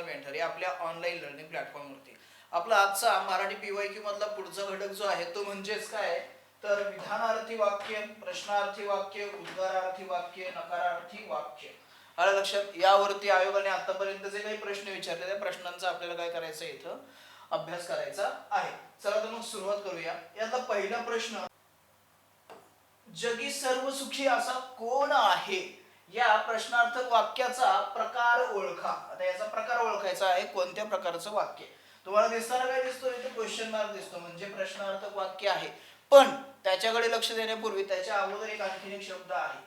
Mentor या आपल्या online learning प्लॅटफॉर्मवरती. आपला आजचा मराठी PYQ मधला पुढचा घटक जो आहे तो म्हणजेच काय, तर विधानार्थी वाक्य, प्रश्नार्थी वाक्य, उद्गारार्थी वाक्य, नकारार्थी वाक्य. आलं लक्षात? यावरती आयोगाने आतापर्यंत जे काही प्रश्न विचारले त्या प्रश्नांचा आपल्याला काय करायचं इथं अभ्यास करायचा आहे. चला तर मग सुरुवात करूया. यातला पहिला प्रश्न, जगी सर्व सुखी असा कोण आहे, या प्रश्नार्थक वाक्याचा प्रकार ओळखा. आता याचा प्रकार ओळखायचा आहे, कोणत्या प्रकारचं वाक्य. तुम्हाला दिसताना काय दिसतो इथे क्वेश्चन मार्क दिसतो, म्हणजे प्रश्नार्थक वाक्य आहे. पण त्याच्याकडे लक्ष देण्यापूर्वी त्याच्या अगोदर एक आणखीन एक शब्द आहे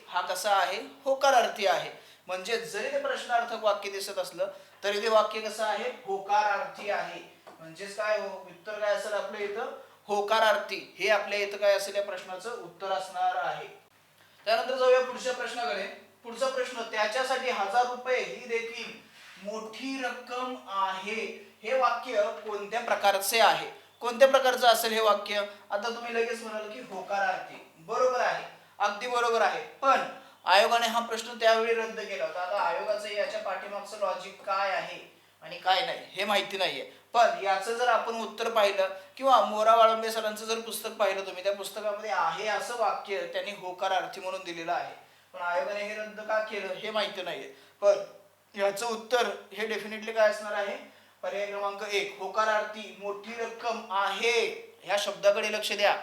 हा कसा आहे, होकारार्थी आहे. म्हणजे जरी ते प्रश्नार्थक वाक्य दिसत असलं तरी ते वाक्य कसं आहे, होकारार्थी आहे. म्हणजेच काय उत्तर काय असेल आपलं इथं, होकारार्थी. हे आपल्या इथं काय असेल या प्रश्नाचं उत्तर असणार आहे. त्यानंतर जाऊया पुढच्या प्रश्नाकडे. पुढचा प्रश्न, त्याच्यासाठी 1000 रुपये ही देखील मोठी रक्कम आहे. हे वाक्य कोणत्या प्रकारचे आहे, कोणत्या प्रकारचं असेल हे वाक्य. आता तुम्ही लगेच म्हणाल की होकारार्थी. बरोबर आहे, अगदी बरोबर आहे. पण आयोगाने हा प्रश्न त्यावेळी रद्द केला होता. आता आयोगाचं याच्या पाठीमागचं लॉजिक काय आहे आणि काय नाही हे माहिती नाहीये. पण याचं जर आपण उत्तर पाहिलं किंवा मोरा वाळंबे सरांचं जर पुस्तक पाहिलं तुम्ही, त्या पुस्तकामध्ये आहे असं वाक्य त्यांनी होकारार्थी म्हणून दिलेलं आहे. पण आयोगाने हे रद्द का केलं हे माहिती नाहीये. पण याचं उत्तर हे डेफिनेटली काय असणार आहे, पर्याय क्रमांक 1 होकारार्थी. मोठी रक्कम आहे ह्या शब्दाकडे लक्ष द्या,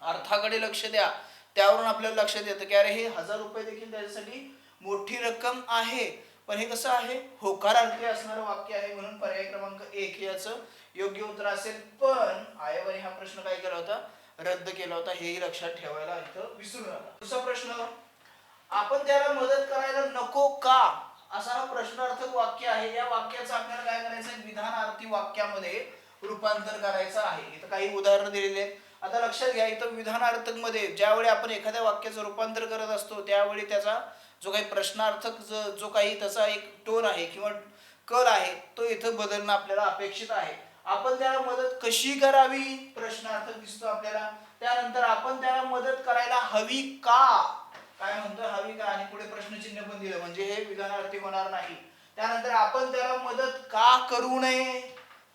अर्थाकडे लक्ष द्या. त्यावरून आपल्याला लक्षात येतं की अरे हे 1000 रुपये देखील त्याच्यासाठी मोठी रक्कम आहे. पण हे कसं आहे, होकारार्थी असणारं वाक्य आहे. म्हणून पर्याय क्रमांक 1 याचं योग्य उत्तर असेल. पण आयोगाने हा प्रश्न काय केला होता, रद्द केला होता. हेही लक्षात ठेवायला इथं विसरू नका. दुसरा प्रश्न, आपण त्याला मदत करायला नको का, असा हा प्रश्नार्थक वाक्य आहे. या वाक्याचं आपल्याला काय करायचं आहे, विधानार्थी वाक्यामध्ये रूपांतर करायचं आहे. इथं काही उदाहरणं दिलेली आहेत. आता लक्षात घ्या, इथं विधानार्थक मध्ये ज्यावेळी आपण एखाद्या वाक्याचं रूपांतर करत असतो त्यावेळी त्याचा जो काही प्रश्नार्थक जो काही त्याचा एक टोन आहे किंवा कल आहे तो इथं बदलणं आपल्याला अपेक्षित आहे. आपण त्याला मदत कशी करावी, प्रश्नार्थक दिसतो आपल्याला. त्यानंतर आपण त्याला मदत करायला हवी का, काय म्हणतो हवी का, आणि पुढे प्रश्नचिन्ह पण दिलं, म्हणजे हे विधानार्थी होणार नाही. त्यानंतर आपण त्याला मदत का करू नये,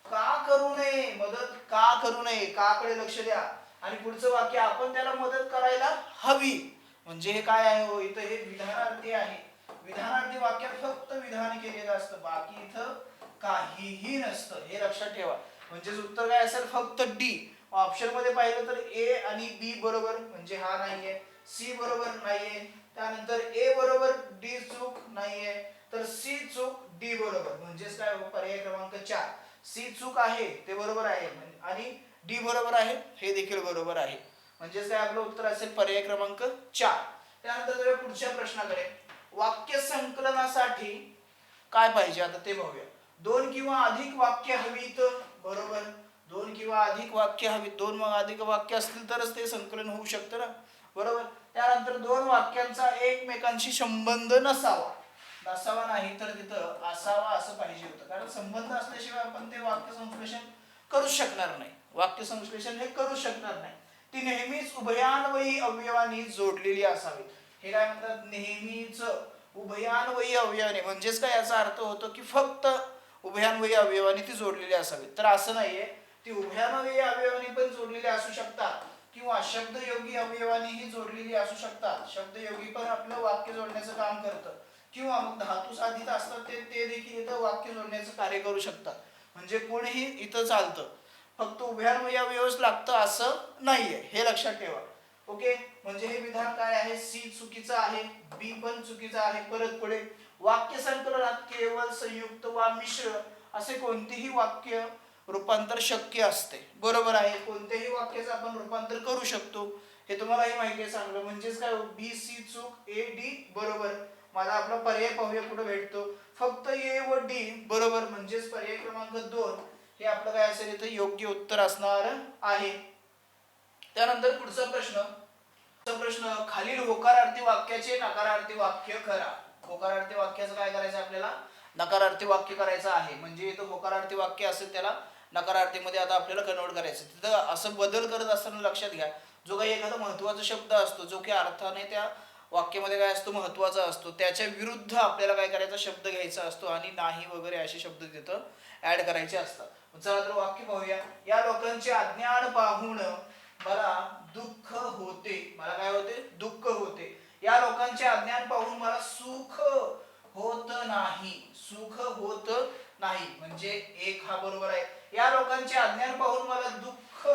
का करू नये, मदत का करू नये, का कडे लक्ष द्या. आणि पुढचं वाक्य, आपण त्याला मदत करायला हवी, म्हणजे हे काय आहे हो, इथं हे विधानार्थी आहे. विधानार्थी वाक्यात फक्त विधान केलेलं असतं, बाकी इथं काहीही नसतं, हे लक्षात ठेवा. म्हणजे उत्तर काय असेल, फक्त डी. ऑप्शन मध्ये पाहिलं तर ए आणि बी बरोबर, म्हणजे हा नाहीये. सी बरोबर नाहीये. त्यानंतर ए बरोबर, डी चूक नाहीये. तर सी चूक, डी बरोबर. म्हणजेच काय, पर्याय क्रमांक 4 सी चूक आहे ते बरोबर आहे आणि डी बरोबर आहे हे देखील बरोबर आहे. म्हणजेच काय आपलं उत्तर असेल पर्याय क्रमांक 4. त्यानंतर जाऊया पुढच्या प्रश्नाकडे. वाक्य संकलनासाठी काय पाहिजे आता ते बघूया. 2 किंवा अधिक वाक्य हवीत, बरोबर. 2 किंवा अधिक वाक्य हवीत. 2 अधिक वाक्य असतील तरच ते संकलन होऊ शकतं ना, बरोबर. त्यानंतर 2 वाक्यांचा एकमेकांशी संबंध नसावा, नसावा नाही तर तिथं असावा असं पाहिजे होतं. कारण संबंध असल्याशिवाय आपण ते वाक्य संश्लेषण करू शकणार नाही. वाक्य संश्लेषण हे करू शकणार नाही. ती नेहमीच उभयान्वयी अवयवांनी जोडलेली असावी. हे काय म्हणतात, नेहमीच उभयान्वयी अवयवाने. म्हणजेच काय, याचा अर्थ होतो की फक्त उभयान्वयी अवयवांनी ती जोडलेली असावी. तर असं नाहीये, ती उभयान्वयी अवयवांनी पण जोडलेली असू शकतात किंवा शब्दयोगी अवयवांनीही जोडलेली असू शकतात. शब्दयोगी पण आपलं वाक्य जोडण्याचं काम करतं, किंवा मग धातू साधित असतात ते देखील इथं वाक्य जोडण्याचं कार्य करू शकतात. म्हणजे कोणीही इथं चालतं, फक्त उभयान्वयी अवयवच लागतं असं नाहीये, हे लक्षात ठेवा. ओके. म्हणजे हे विधान काय आहे, सी चुकीचं आहे, बी पण चुकीचं आहे. परत पुढे, वाक्य संकलनात केवळ संयुक्त वा मिश्र असे कोणतेही वाक्य रूपांतर शक्य असते, बरोबर आहे. कोणत्याही वाक्याचं आपण रूपांतर करू शकतो, हे तुम्हालाही माहिती आहे चांगलं. म्हणजेच काय, बी सी चूक, ए डी बरोबर. माझा आपला पर्याय पाहूया कुठे भेटतो, फक्त ए व डी बरोबर. म्हणजेच पर्याय क्रमांक 2 हे आपलं काय असेल इथं योग्य उत्तर असणार आहे. त्यानंतर पुढचा प्रश्न, खालील होकारार्थी वाक्याचे नकारार्थी वाक्य करा. होकारार्थी वाक्याचं काय करायचं आपल्याला, नकारार्थी वाक्य करायचं आहे. म्हणजे इथं होकारार्थी वाक्य असेल त्याला नकारार्थीमध्ये आता आपल्याला कन्वर्ट करायचं. तिथं असं बदल करत असताना लक्षात घ्या, जो काही एखादा महत्त्वाचा शब्द असतो जो की अर्थाने त्या वाक्यामध्ये काय असतो, महत्वाचा असतो, त्याच्या विरुद्ध आपल्याला काय करायचा, शब्द घ्यायचा असतो आणि नाही वगैरे असे शब्द तिथं ऍड करायचे असतात. चला तर वाक्य पाहूया. या लोकांचे अज्ञान पाहून मला दुःख होते. मला काय होते, दुःख होते. या लोकांचे अज्ञान पाहून मला सुख होत नाही. सुख होत नाही म्हणजे एक हा बरोबर आहे. या लोकांचे अज्ञान पाहून मला दुःख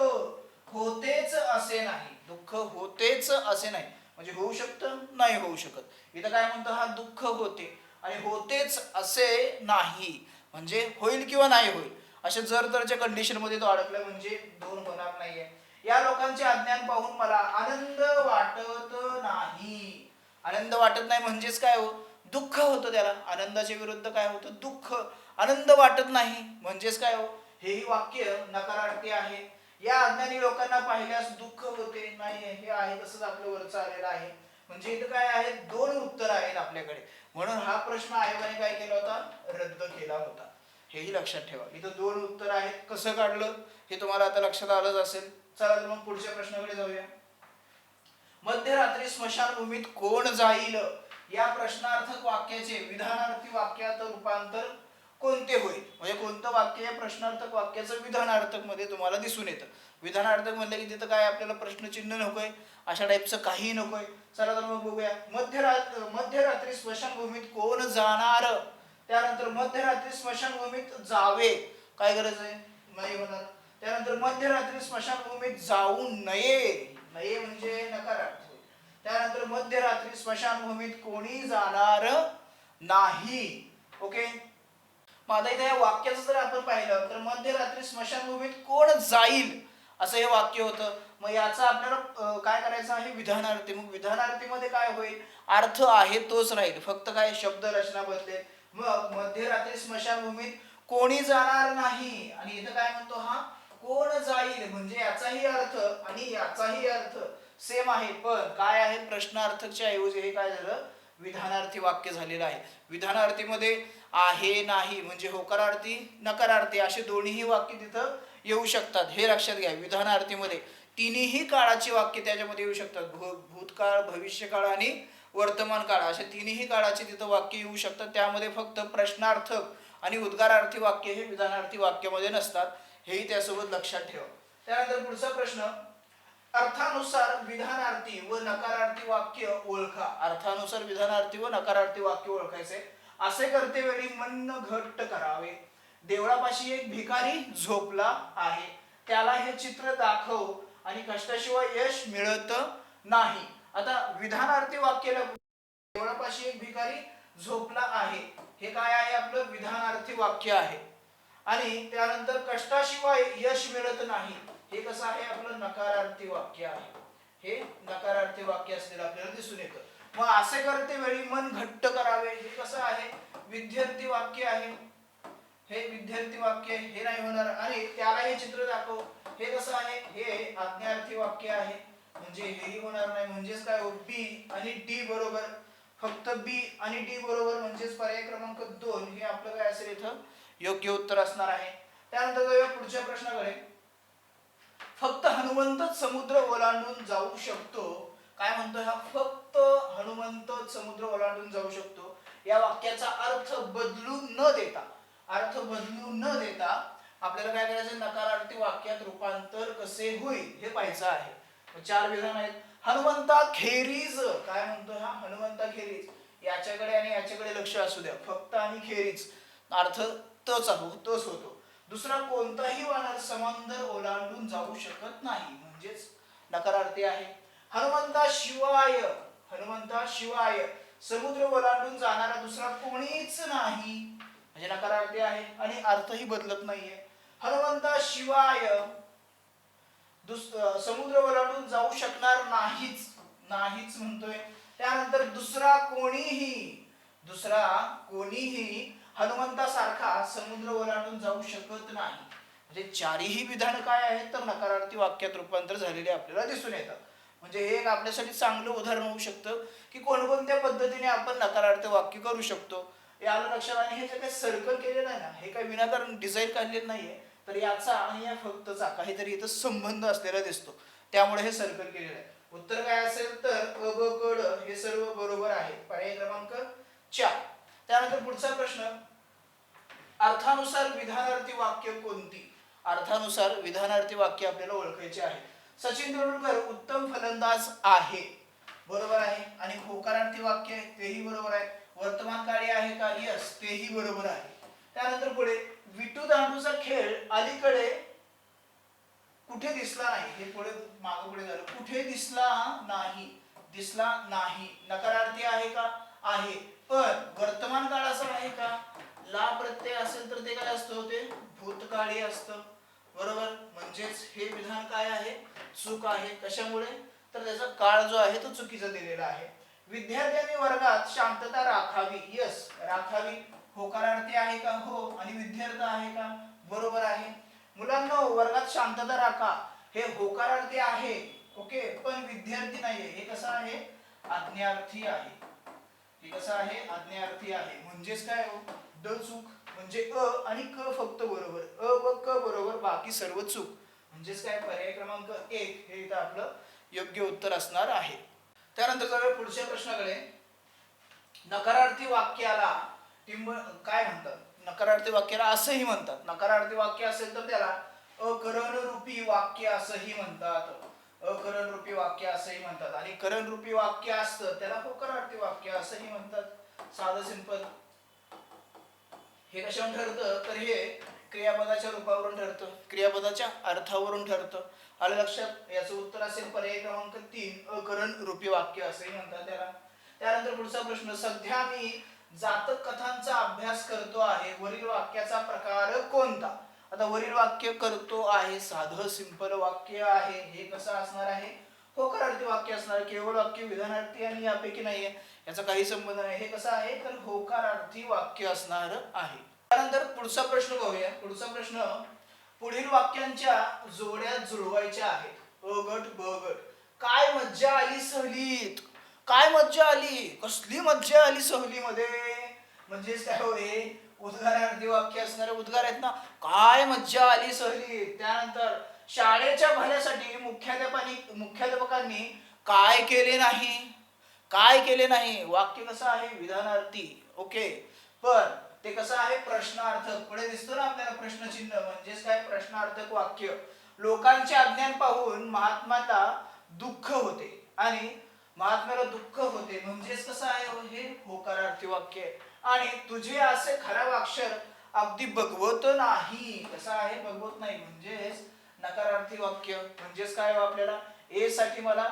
होतेच असे नाही. दुःख होतेच असे नाही म्हणजे होऊ शकतं, नाही होऊ शकत. इथं काय म्हणतो, हा दुःख होते आणि होतेच असे नाही म्हणजे होईल किंवा नाही होईल अशा जर तरच्या कंडिशन मध्ये तो अडकला म्हणजे दोन होणार नाहीये. या लोकांचे अज्ञान पाहून मला आनंद वाटत नाही. आनंद वाटत नाही म्हणजेच काय हो, दुःख होतं. त्याला आनंदाच्या विरुद्ध काय होतं, दुःख. आनंद वाटत नाही म्हणजेच काय हो, हेही वाक्य नकारार्थी आहे. या अज्ञानी लोकांना पाहिल्यास दुःख होते नाही, हे आहे तसंच आपलं वरचं आलेलं आहे. म्हणजे इथं काय आहे, दोन उत्तर आहेत आपल्याकडे. म्हणून हा प्रश्न आयोगाने काय केला होता, रद्द केला होता. हेही लक्षात ठेवा. इथं दोन उत्तर आहेत. कसं काढलं हे तुम्हाला आता लक्षात आलंच असेल. चला तर मग पुढच्या प्रश्नाकडे जाऊया. मध्यरात्री स्मशानभूमीत कोण जाईल या प्रश्नार्थक वाक्याचे विधानार्थी वाक्यात रूपांतर कोणते होईल. म्हणजे कोणतं वाक्य या प्रश्नार्थक वाक्याचं विधानार्थक मध्ये तुम्हाला दिसून येतं. विधानार्थक म्हणलं की तिथं काय आपल्याला प्रश्नचिन्ह नकोय, अशा टाईपचं काही नकोय. चला तर मग बघूया. मध्यरात्री स्मशानभूमीत कोण जाणार, त्यानंतर मध्यरात्री स्मशानभूमीत जावे, काय गरज आहे, नाही होणार. त्यानंतर मध्यरात्री स्मशानभूमीत जाऊ नये, नये म्हणजे नकारार्थ. त्यानंतर मध्यरात्री स्मशानभूमीत कोणी जाणार नाही. ओके. मग आता इथे या वाक्याचं जर आपण पाहिलं तर मध्यरात्री स्मशानभूमीत कोण जाईल असं हे वाक्य होतं. मग याचा आपल्याला काय करायचं आहे, विधानार्थी. मग विधानार्थीमध्ये काय होईल, अर्थ आहे तोच राहील, फक्त काय शब्द रचना बदलेल. मग मध्यरात्री स्मशानभूमीत कोणी जाणार नाही आणि इथं काय म्हणतो, हा कोण जाईल म्हणजे याचाही अर्थ आणि याचाही अर्थ सेम आहे, पण काय आहे, प्रश्नार्थकच्या ऐवजी हे काय झालं, विधानार्थी वाक्य झालेलं आहे. विधानार्थीमध्ये आहे नाही म्हणजे होकारार्थी नकारार्थी असे दोन्हीही वाक्य तिथं येऊ शकतात, हे लक्षात घ्या. विधानार्थीमध्ये तिन्ही काळाची वाक्य त्याच्यामध्ये येऊ शकतात. भूतकाळ, भविष्यकाळ आणि वर्तमान काळ अशा तिन्ही काळाची तिथं वाक्य येऊ शकतात. त्यामध्ये फक्त प्रश्नार्थक आणि उद्गारार्थी वाक्य हे विधानार्थी वाक्यामध्ये नसतात, हेही त्यासोबत लक्षात ठेवा. त्यानंतर पुढचा प्रश्न, अर्थानुसार विधानार्थी व नकारार्थी वाक्य ओळखा. अर्थानुसार विधानार्थी व नकारार्थी वाक्य ओळखायचे. असे करते वेळी मन घट्ट करावे. देवळापाशी एक भिकारी झोपला आहे, त्याला हे चित्र दाखव आणि कष्टाशिवाय यश मिळत नाही. आता विधानार्थी वाक्याला देवळापाशी एक भिकारी झोपला आहे हे काय आहे, आपलं विधानार्थी वाक्य आहे. आणि त्यानंतर कष्टाशिवाय यश मिळत नाही हे कसं आहे, आपलं नकारार्थी वाक्य आहे. हे नकारार्थी वाक्य असलेलं आपल्याला दिसून येतं. मग असे करते वेळी मन घट्ट करावे हे कसं आहे, विद्यार्थी वाक्य आहे. हे विद्यार्थी वाक्य हे नाही होणार. आणि त्याला हे चित्र दाखव हे कसं आहे, हे आज्ञार्थी वाक्य आहे म्हणजे हेही होणार नाही. म्हणजेच काय हो, बी आणि डी बरोबर, फक्त बी आणि डी बरोबर म्हणजेच पर्याय क्रमांक 2 हे आपलं काय असेल इथं योग्य उत्तर असणार आहे. त्यानंतर जाऊया पुढच्या प्रश्नाकडे. फक्त हनुमंतच समुद्र ओलांडून जाऊ शकतो. काय म्हणतोय हा, फक्त हनुमंतच समुद्र ओलांडून जाऊ शकतो. या वाक्याचा अर्थ बदलू न देता, अर्थ बदलू न देता आपल्याला काय करायचं, नकारार्थी वाक्यात रूपांतर कसे होईल हे पाहायचं आहे. चार विधान आहेत. हनुमंताखेरीज, काय म्हणतोय हा, हनुमंताखेरीज. याच्याकडे आणि याच्याकडे लक्ष असू द्या, फक्त आणि खेरीज अर्थ तोच होतो. दुसरा, कोणताही वानर समंदर ओलांडून जाऊ शकत नाही म्हणजेच नकारार्थी आहे. हनुमंताशिवाय, हनुमंताशिवाय समुद्र ओलांडून जाणारा दुसरा कोणीच नाही म्हणजे नकारार्थी आहे आणि अर्थही बदलत नाहीये. हनुमंताशिवाय समुद्र ओलांडून जाऊ शकणार नाहीच, नाहीच म्हणतोय. त्यानंतर दुसरा कोणीही हनुमंतासारखा समुद्र ओलांडून जाऊ शकत नाही. म्हणजे चारही विधान काय आहेत तर नकारार्थी वाक्यात रूपांतर झालेले आपल्याला दिसून येतात. म्हणजे हे एक आपल्यासाठी चांगलं उदाहरण होऊ शकतं की कोणकोणत्या पद्धतीने आपण नकारार्थी वाक्य करू शकतो. हे आलं लक्षात. आणि हे जे काही सर्कल केलेलं आहे ना, हे काही विनाकारण डिझाईन काढलेलं नाहीये, तर याचा आणि या फक्तचा काहीतरी इथं संबंध असलेला दिसतो, त्यामुळे हे सर्कल केलेलं आहे. उत्तर काय असेल तर अ ब क ड हे सर्व बरोबर आहे. पर्याय क्रमांक 4. त्यानंतर पुढचा प्रश्न, अर्थानुसार विधानार्थी वाक्य कोणती? अर्थानुसार विधानार्थी वाक्य आपल्याला ओळखायचे आहे. सचिन तेंडुलकर उत्तम फलंदाज आहे, बरोबर आहे. आणि होकारार्थी वाक्य आहे तेही बरोबर आहे. वर्तमान काळी आहे का? यस, तेही बरोबर आहे. त्यानंतर पुढे, विटू दांडूचा खेळ अलीकडे कुठे दिसला नाही? हे पुढे मागे पुढे झालं. कुठे दिसला नाही? दिसला नाही नकारार्थी आहे का? आहे. पण वर्तमान काळाचा आहे का? ला प्रत्यय असेल तर ते काय असतं? ते भूतकाळी असतं, बरोबर. म्हणजेच हे विधान काय आहे? चूक आहे. कशामुळे? तर त्याचा काळ जो आहे तो चुकीचा दिलेला आहे. विद्यार्थ्यांनी वर्गात शांतता राखावी. यस, राखावी होकारार्थी आहे का? हो. आणि विद्यार्थी आहे का? बरोबर आहे. मुलांनो, वर्गात शांतता राखा हे होकारार्थी आहे, ओके, पण विद्यार्थी नाहीये. हे कसं आहे? आज्ञार्थी आहे. हे कसं आहे? आज्ञार्थी आहे. म्हणजेच काय हो? ड चूक, म्हणजे अ आणि क फक्त बरोबर, अ व क बरोबर, बाकी सर्व चूक. म्हणजेच काय? पर्याय क्रमांक 1 हे इथं आपलं योग्य उत्तर असणार आहे. त्यानंतर जाऊया पुढच्या प्रश्नाकडे. नकारार्थी वाक्याला काय म्हणतात? नकारार्थी वाक्याला असंही म्हणतात. नकारार्थी वाक्य असेल तर त्याला अकरणरूपी वाक्य असंही म्हणतात. अकरणरूपी वाक्य असंही म्हणतात. आणि करणरूपी वाक्य असतं त्याला होकारार्थी वाक्य असंही म्हणतात. साधं सिंपल. हे कशावरून ठरतं? तर हे क्रियापदाच्या रूपावरून ठरतं, क्रियापदाच्या अर्थावरून ठरतं. आलं लक्षात? याचं उत्तर असेल पर्याय क्रमांक 3 अकरणरूपी वाक्य असंही म्हणतात त्याला. त्यानंतर पुढचा प्रश्न, सध्या मी जातक कथांचा अभ्यास करतो आहे, वरील वाक्याचा प्रकार कोणता? आता वरील वाक्य करतो आहे साधं सिंपल वाक्य आहे. हे कसं असणार आहे? होकारार्थी वाक्य असणार. केवळ वाक्य विधानार्थी आणि यापैकी नाहीये, याचा काही संबंध नाही. हे कसं आहे? तर होकारार्थी वाक्य असणार आहे. त्यानंतर पुढचा प्रश्न पाहूया. पुढचा प्रश्न, पुढील वाक्यांच्या जोड्या जुळवायच्या आहेत. अ गट ब गट. काय मज्जा आली सहलीत? काय मज्जा आली? कसली मज्जा आली सहलीमध्ये? म्हणजेच काय होय? उद्गारार्थी वाक्य असणारे उद्गार आहेत ना. काय मज्जा आली सहलीत. त्यानंतर शाळेच्या भल्यासाठी मुख्याध्यापकांनी काय केले नाही? काय केले नाही वाक्य कसं आहे? विधानार्थी, ओके. पण ते कसं आहे? प्रश्नार्थक. पुढे दिसतो ना आपल्याला प्रश्नचिन्ह, म्हणजेच काय? प्रश्नार्थक वाक्य. लोकांचे अज्ञान पाहून महात्माला दुःख होते, आणि महात्म्याला दुःख होते म्हणजेच कसं आहे? हे होकारार्थी वाक्य आहे. आणि तुझे असे खराब अक्षर अगदी बघवत नाही. कसं आहे? बघवत नाही, म्हणजेच नकारार्थी वाक्य. म्हणजेच काय हो? आपल्याला ए साठी मला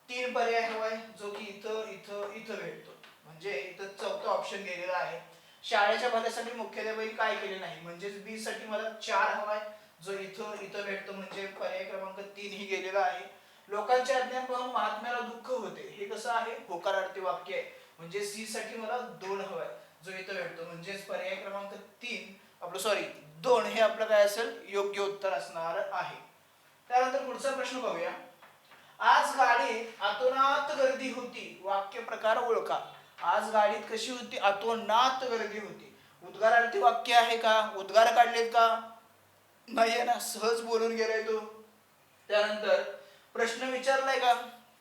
3 पर्याय हवाय, जो की इथं इथं इथं भेटतो. म्हणजे इथं चौथा ऑप्शन गेलेला आहे. शाळेच्या भल्यासाठी मुख्याध्यापकांनी काय केले नाही, म्हणजेच बी साठी मला 4 हवाय, जो इथं इथं भेटतो. म्हणजे पर्याय क्रमांक 3 ही गेलेला आहे. लोकांचे अज्ञान पाहून महात्म्याला दुःख होते. हे कसं आहे? होकारार्थी वाक्य आहे. म्हणजे सी साठी मला 2 हवाय, जो इथं भेटतो. म्हणजेच पर्याय क्रमांक 3 आपलं 2 हे आपलं काय असेल? योग्य उत्तर असणार आहे. त्यानंतर पुढचा प्रश्न पाहूया. आज गाडीत अतोनात गर्दी होती. वाक्य प्रकार ओळखा. आज गाडीत कशी होती? अतोनात गर्दी होती. उद्गारार्थी वाक्य आहे का? उद्गार काढलेत का? नाहीये ना, सहज बोलून गेलाय तो. त्यानंतर प्रश्न विचारलाय का?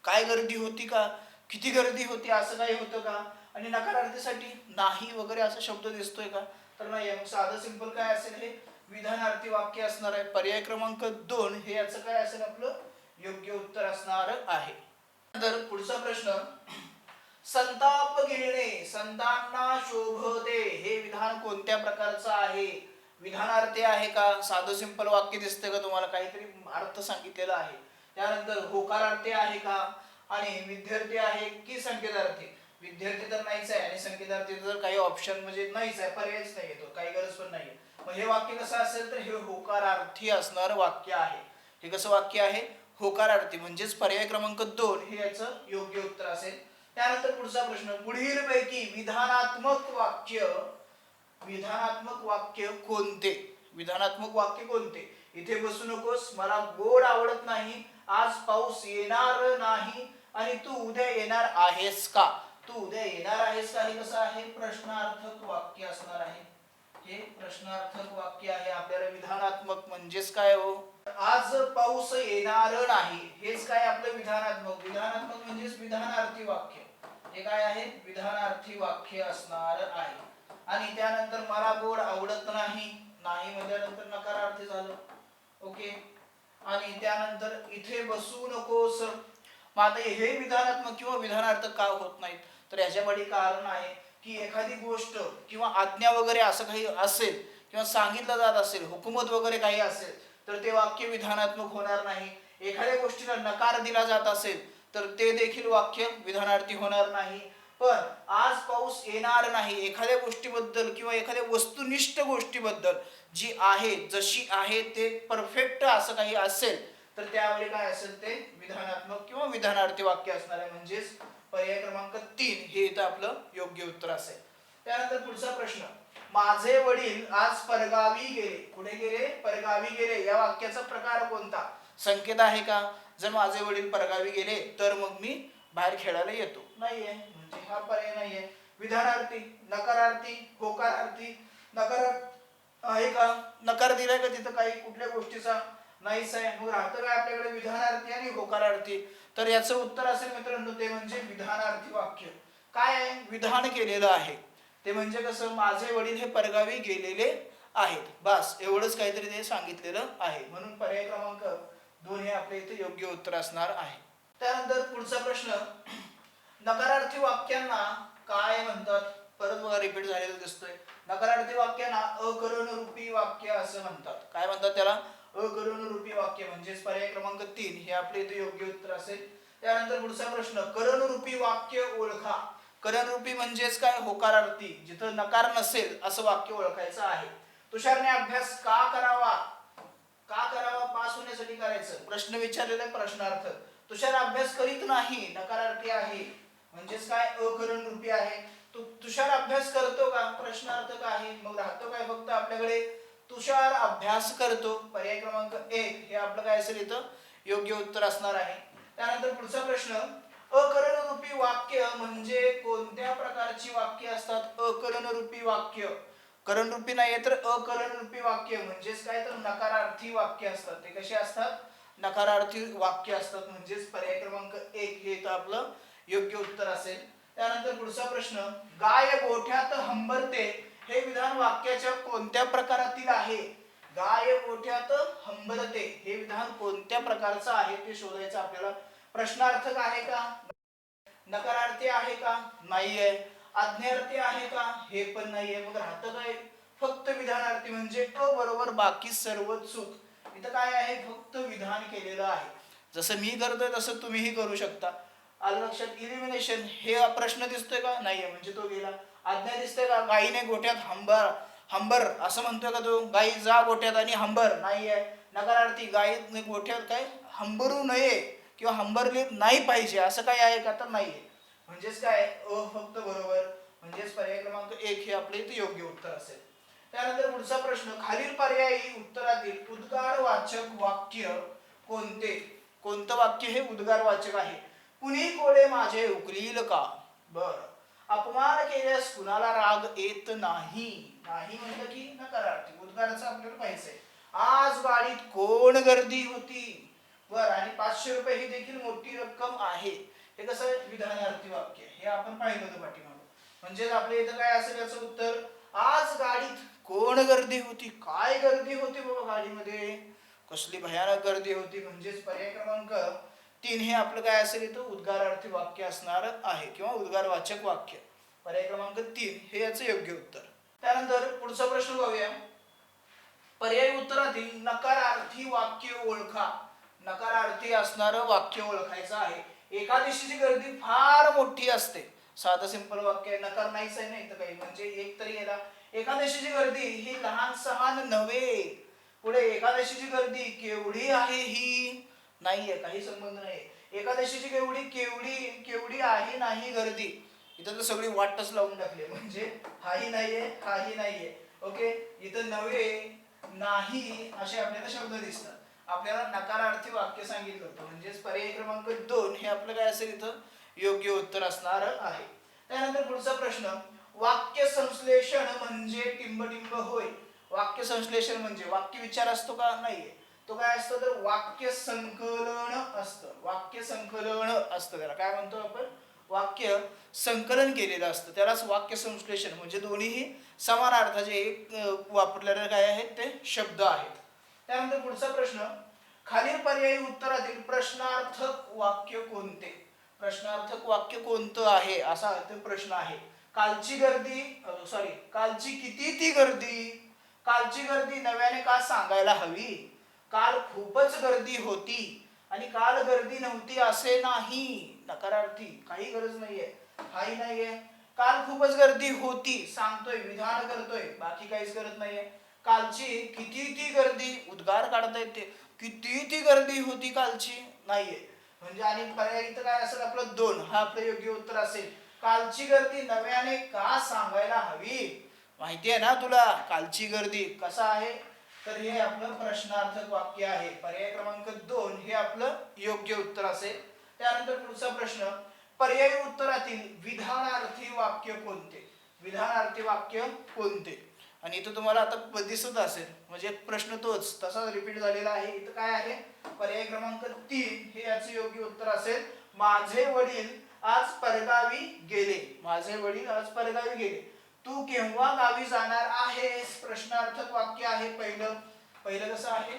काय गर्दी होती का? किती गर्दी होती असं काही होतं का? आणि नकारार्थीसाठी नाही वगैरे असा शब्द दिसतोय का? तर नाही. मग साधं सिंपल काय असेल? हे विधानार्थी वाक्य असणार आहे. पर्याय क्रमांक 2 हे याचं काय असेल? आपलं योग्य उत्तर असणार आहे. नंतर पुढचा प्रश्न, संताप घेणे संतांना शोभते हे विधान कोणत्या प्रकारचं आहे? विधानार्थी आहे का? साधं सिंपल वाक्य दिसतंय का तुम्हाला? काहीतरी अर्थ सांगितलेला आहे. त्यानंतर होकारार्थी आहे का? आणि विद्यार्थी आहे की संकेतार्थी? विद्यार्थी तर नाहीच आहे, आणि संकेतार्थी तर काही ऑप्शन म्हणजे नाहीच आहे, पर्यायच नाही येतो, काही गरज पण नाहीये. मग हे वाक्य कसं असेल? तर हे होकारार्थी असणारं वाक्य आहे. हे कसं वाक्य आहे? होकारार्थी. म्हणजेच पर्याय क्रमांक 2 हे याचं योग्य उत्तर असेल. त्यानंतर पुढचा प्रश्न, पुढील पैकी विधानात्मक वाक्य कोणते? विधानात्मक वाक्य कोणते? इथे बसू नकोस, मला गोड आवडत नाही, आज पाऊस येणार नाही, आणि तू उद्या येणार आहेस का? तू उद्या येणार आहेस का? हे कसं आहे? प्रश्नार्थक वाक्य असणार आहे. हे प्रश्नार्थक वाक्य आहे. आपल्याला विधानात्मक म्हणजेच काय हो? आज पाऊस येणार नाही, हेच काय आपलं विधानात्मक. विधानात्मक म्हणजेच विधानार्थी वाक्य. हे काय आहे? विधानार्थी वाक्य असणार आहे. आणि त्यानंतर मला गोड आवडत नाही, नाही म्हटल्यानंतर नकारार्थी झालं. ओके. आणि त्यानंतर इथे बसू नकोस. मग आता हे विधानात्मक किंवा विधानार्थ का होत नाहीत? तर याच्यामध्ये कारण आहे की एखादी गोष्ट किंवा आज्ञा वगैरे असं काही असेल किंवा सांगितलं जात असेल, हुकूमत वगैरे काही असेल, तर ते वाक्य विधानात्मक होणार नाही. एखाद्या गोष्टीला नकार दिला जात असेल तर ते देखील वाक्य विधानार्थी होणार नाही. पण आज पाऊस येणार नाही, एखाद्या गोष्टीबद्दल किंवा एखाद्या वस्तुनिष्ठ गोष्टीबद्दल जी आहे, जशी आहे ते परफेक्ट असं काही असेल तर त्यावेळी काय असेल? ते विधानात्मक किंवा विधानार्थी वाक्य असणार आहे. म्हणजेच पर्याय क्रमांक 3 हे इथं आपलं योग्य उत्तर असेल. त्यानंतर पुढचा प्रश्न, माझे वडील आज परगावी गेले. कुठे गेले? परगावी गेले. या वाक्याचा प्रकार कोणता? संकेत आहे का? जर माझे वडील परगावी गेले तर मग मी बाहेर खेळायला येतो, नाहीये, म्हणजे हा पर्याय नाहीये. विधानार्थी, नकारार्थी, होकारार्थी. नकार आहे का? नकार दिलाय का तिथं काही कुठल्या गोष्टीचा? नाहीच आहे. मग राहतं काय आपल्याकडे? विधानार्थी आणि होकारार्थी. तर याचं उत्तर असेल मित्रांनो ते म्हणजे विधानार्थी वाक्य. काय आहे? विधान केलेलं आहे. ते म्हणजे कसं? माझे वडील हे परगावी गेलेले आहेत, बस एवढंच काहीतरी ते सांगितलेलं आहे. म्हणून पर्याय क्रमांक 2 हे आपल्या इथे योग्य उत्तर असणार आहे. त्यानंतर पुढचा प्रश्न, नकारार्थी वाक्यांना काय म्हणतात? परत बघा रिपीट झालेलं दिसतोय. नकारार्थी वाक्यांना अकरणरूपी वाक्य असं म्हणतात. काय म्हणतात त्याला? अकरणरूपी वाक्य. म्हणजेच पर्याय क्रमांक 3 हे आपले इथे योग्य उत्तर असेल. त्यानंतर पुढचा प्रश्न, करणरूपी वाक्य ओळखा. करणरूपी म्हणजेच काय? होकारार्थी. जिथं नकार नसेल असं वाक्य ओळखायचं आहे. तुषारने अभ्यास का करावा? का करावा? पास होण्यासाठी करायचं. प्रश्न विचारलेला आहे, प्रश्नार्थ. तुषार अभ्यास करीत नाही, नकारार्थी आहे. म्हणजेच काय? अकरणरूपी आहे. तुषार अभ्यास करतो का? प्रश्नार्थक आहे. मग राहतो काय फक्त आपल्याकडे? तुषार अभ्यास करतो. पर्याय क्रमांक 1 हे आपलं काय असेल इथं? योग्य उत्तर असणार आहे. त्यानंतर पुढचा प्रश्न, अकरणरूपी वाक्य म्हणजे कोणत्या प्रकारची वाक्य असतात? अकरणरूपी वाक्य. करणरूपी नाही तर अकरणरूपी वाक्य म्हणजेच काय? तर नकारार्थी वाक्य असतात. ते कसे असतात? नकारार्थी वाक्य असतात. म्हणजेच पर्याय क्रमांक 1 हे इथं आपलं योग्य उत्तर असेल. त्यानंतर पुढचा प्रश्न, गाय गोठ्यात हंबरते हे विधान वाक्याच्या कोणत्या प्रकारातील आहे? गाय गोठ्यात हंबरते हे विधान कोणत्या प्रकारचं आहे ते शोधायचं आपल्याला. प्रश्नार्थक आहे का? नकारार्थी आहे का? नाहीये. आज्ञार्थी आहे का? हे पण नाहीये. मग राहतं काय? फक्त विधानार्थी. म्हणजे अ बरोबर बाकी सर्व चूक. इथं काय आहे? फक्त विधान केलेलं आहे. जसं मी करतोय तसं तुम्हीही करू शकता. आलं लक्षात? इलिमिनेशन हे प्रश्न दिसतोय का? नाहीये, म्हणजे तो गेला. आज्ञा दिसते का? गायीने गोठ्यात हंबर असं म्हणतोय का तो? गायी जा गोठ्यात आणि हंबर, नाहीये. नकारार्थी, गायीने गोठ्यात काय हंबरू नये किंवा हंबरली नाही पाहिजे असं काही आहे का? तर नाहीये. म्हणजेच काय? अ फक्त बरोबर. म्हणजेच पर्याय क्रमांक 1 हे आपले इथे योग्य उत्तर असेल. त्यानंतर पुढचा प्रश्न, खालील पर्यायी उत्तरातील उद्गारवाचक वाक्य कोणते? कोणतं वाक्य हे उद्गारवाचक आहे? कुणी कोडे माझे उकलील का? बर. अपमान केल्यास कुणाला राग येत नाही? नाही म्हणलं की नकारार्थी. उद्गाराचं आपल्याला पाहिजे. आज गाडीत कोण गर्दी होती? बर. आणि 500 रुपये ही देखील मोठी रक्कम आहे. हे कसं? विधानार्थी वाक्य. हे आपण पाहिलं होतं पाठीमागं. म्हणजेच आपल्या इथं काय असेल याचं उत्तर? आज गाडीत कोण गर्दी होती? काय गर्दी होती बाबा गाडीमध्ये? कसली भयानक गर्दी होती. म्हणजेच पर्याय क्रमांक 3 हे आपलं काय असेल इथं? उद्गारार्थी वाक्य असणार आहे किंवा उद्गारवाचक वाक्य. पर्याय क्रमांक 3 हे याचं योग्य उत्तर. त्यानंतर पुढचा प्रश्न बघूया. पर्यायी उत्तरातील नकारार्थी वाक्य ओळखा. नकारार्थी असणारं वाक्य ओळखायचं आहे. एकादशीची गर्दी फार मोठी असते. साधं सिंपल वाक्य आहे. नकार नाहीच आहे ना इथं काही. म्हणजे एक तरी गेला. एकादशीची गर्दी ही लहान सहान नव्हे. पुढे एकादशीची गर्दी केवढी आहे ही? नाहीये, काही संबंध नाही. एकादशीची केवढी केवढी आहे नाही गर्दी. इथं तर सगळी वाटच लावून टाकली. म्हणजे हाही नाहीये, हाही नाहीये. ओके. इथं नव्हे, नाही असे आपल्याला शब्द दिसतात. आपल्याला नकारार्थी वाक्य सांगितलं होतं. म्हणजेच पर्याय क्रमांक 2 हे आपलं काय असेल इथं? योग्य उत्तर असणार आहे. त्यानंतर पुढचा प्रश्न, वाक्य संश्लेषण म्हणजे टिंबटिंब होय. वाक्य संश्लेषण म्हणजे वाक्य विचार असतो का? नाहीये. तो काय असतं तर वाक्य संकलन असतं. वाक्य संकलन असतं, त्याला काय म्हणतो आपण, वाक्य संकलन केलेलं असतं, त्यालाच वाक्य संश्लेषण. म्हणजे दोन्हीही समान अर्थाचे एक वापरलेले काय आहेत ते शब्द आहेत. त्यानंतर पुढचा प्रश्न, खालील पर्यायी उत्तरातील प्रश्नार्थक वाक्य कोणते. प्रश्नार्थक वाक्य कोणतं आहे असा ते प्रश्न आहे. कालची किती ती गर्दी. कालची गर्दी नव्याने का सांगायला हवी. काल खूपच गर्दी होती आणि काल गर्दी नव्हती असे नाही. नकारार्थी, काही गरज नाहीये, हाही नाहीये. काल खूपच गर्दी होती सांगतोय, विधान करतोय, बाकी काहीच करत नाहीये. कालची किती ती गर्दी, उद्गार काढता येते, किती ती गर्दी होती कालची, नाहीये. म्हणजे आणि पर्याय इथं काय असेल आपलं 2, हा आपलं योग्य उत्तर असेल. कालची गर्दी नव्याने का सांगायला हवी. माहिती आहे ना तुला कालची गर्दी कसा आहे, तर हे आपलं प्रश्नार्थक वाक्य आहे. पर्याय क्रमांक 2 हे आपलं योग्य उत्तर असेल. त्यानंतर पुढचा प्रश्न, पर्यायी उत्तरातील विधानार्थी वाक्य कोणते. विधानार्थी वाक्य कोणते. आणि इथं तुम्हाला आता दिसत असेल म्हणजे प्रश्न तोच तसाच रिपीट झालेला आहे. इथं काय आहे, पर्याय क्रमांक 3 हे याचे योग्य उत्तर असेल. माझे वडील आज परगावी गेले. माझे वडील आज परगावी गेले. तू केव्हा गावी जाणार आहेस. प्रश्नार्थक वाक्य आहे. पहिलं कसं आहे,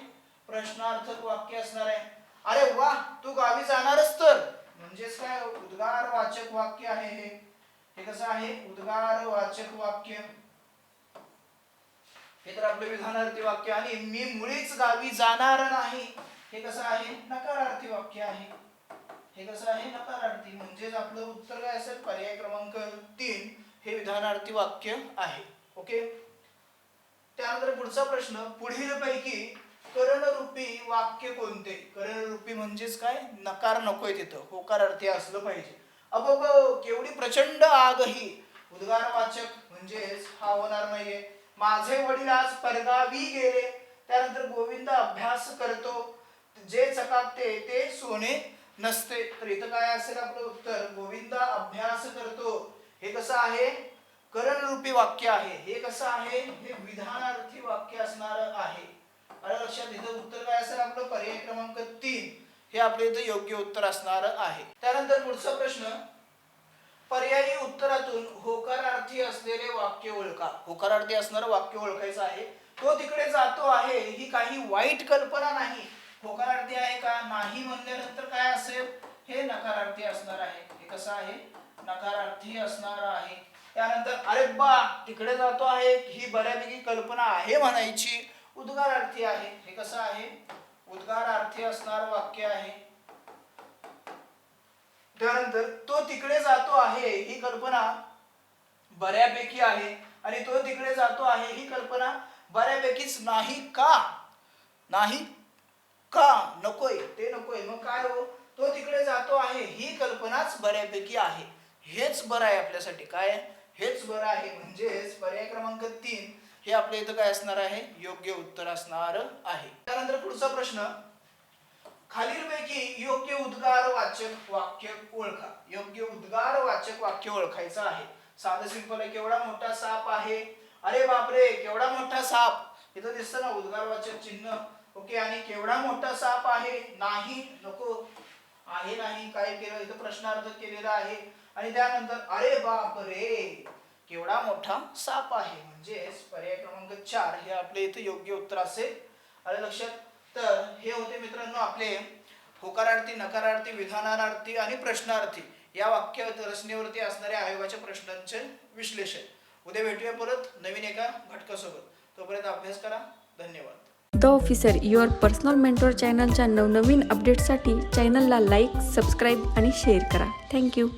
प्रश्नार्थक वाक्य असणार आहे. अरे वा, तू गावी जाणारच तर, म्हणजेच काय, उद्गारवाचक वाक्य आहे. हे कसं आहे, उद्गारवाचक वाक्य. हे तर आपले विधानार्थी वाक्य. आणि मी मुळीच गावी जाणार नाही, हे कसं आहे, नकारार्थी वाक्य आहे. हे कसं आहे, नकारार्थी. म्हणजेच आपलं उत्तर काय असेल, पर्याय क्रमांक 3 हे विधानार्थी वाक्य आहे. ओके. त्यानंतर पुढचा प्रश्न, पुढील पैकी करणरूपी वाक्य कोणते. करणरूपी म्हणजेच काय, नकार नकोय तिथं, होकारार्थी असलं पाहिजे. अब केवढी प्रचंड आग ही, उद्गारवाचक म्हणजेच हा होणार नाहीये. माझे वडील आज परगावी गेले. त्यानंतर गोविंद अभ्यास करतो. जे चकाकते ते सोने नसते. तर इथं काय असेल आपलं उत्तर, गोविंद अभ्यास करतो. हे कसं आहे, करणरूपी वाक्य आहे. हे कसं आहे, हे विधानार्थी वाक्य असणार आहे. आलं लक्षात. इथं उत्तर काय असेल आपलं, पर्याय क्रमांक 3 हे आपले इथं योग्य उत्तर असणार आहे. त्यानंतर पुढचा प्रश्न, पर्यायी उत्तरातून होकारार्थी असलेले वाक्य ओळखा. होकारार्थी असणारं वाक्य ओळखायचं आहे. तो तिकडे जातो आहे ही काही वाईट कल्पना नाही. होकारार्थी आहे का, नाही म्हणल्यानंतर काय असेल, हे नकारार्थी असणार आहे. हे कसं आहे, नकारार्थी असणार आहे. त्यानंतर अरे बा, तिकडे जातो आहे ही बऱ्यापैकी कल्पना आहे म्हणायची, उद्गारार्थी आहे. हे कसं आहे, उद्गारार्थी असणार वाक्य आहे. त्यानंतर तो तिकडे जातो आहे ही कल्पना बऱ्यापैकी आहे आणि तो तिकडे जातो आहे ही कल्पना बऱ्यापैकीच नाही का. नाही का, नकोय, ते नकोय. मग काय हो, तो तिकडे जातो आहे ही कल्पनाच बऱ्यापैकी आहे. हेच बरं आहे आपल्यासाठी. काय, हेच बरं आहे. म्हणजेच पर्याय क्रमांक 3 हे आपल्या इथं काय असणार आहे, योग्य उत्तर असणार आहे. त्यानंतर पुढचा प्रश्न, खालीलपैकी योग्य उद्गारवाचक वाक्य ओळखा. योग्य उद्गारवाचक वाक्य ओळखायचं आहे. साधं सिंपल आहे. केवढा मोठा साप आहे. अरे बापरे, केवढा मोठा साप. इथं दिसतं ना उद्गारवाचक चिन्ह. ओके. आणि केवढा मोठा साप आहे, नाही, नको, आहे, नाही, काय केलं, इथं प्रश्नार्थक केलेला आहे. आणि त्यानंतर अरे बापरे, केवढा मोठा साप आहे. म्हणजेच पर्याय क्रमांक 4 हे आपले इथे योग्य उत्तर असेल. आलं लक्षात. तर हे होते मित्रांनो आपले होकारार्थी, नकारार्थी, विधानार्थी आणि प्रश्नार्थी या वाक्य रचनेवरती असणाऱ्या आयोगाच्या प्रश्नांचे विश्लेषण. उद्या भेटूया परत नवीन एका घटकासोबत. तोपर्यंत अभ्यास करा. धन्यवाद. The officer, your personal mentor चॅनलच्या नवनवीन अपडेट्ससाठी चॅनलला लाईक, सबस्क्राईब आणि शेअर करा. थँक्यू.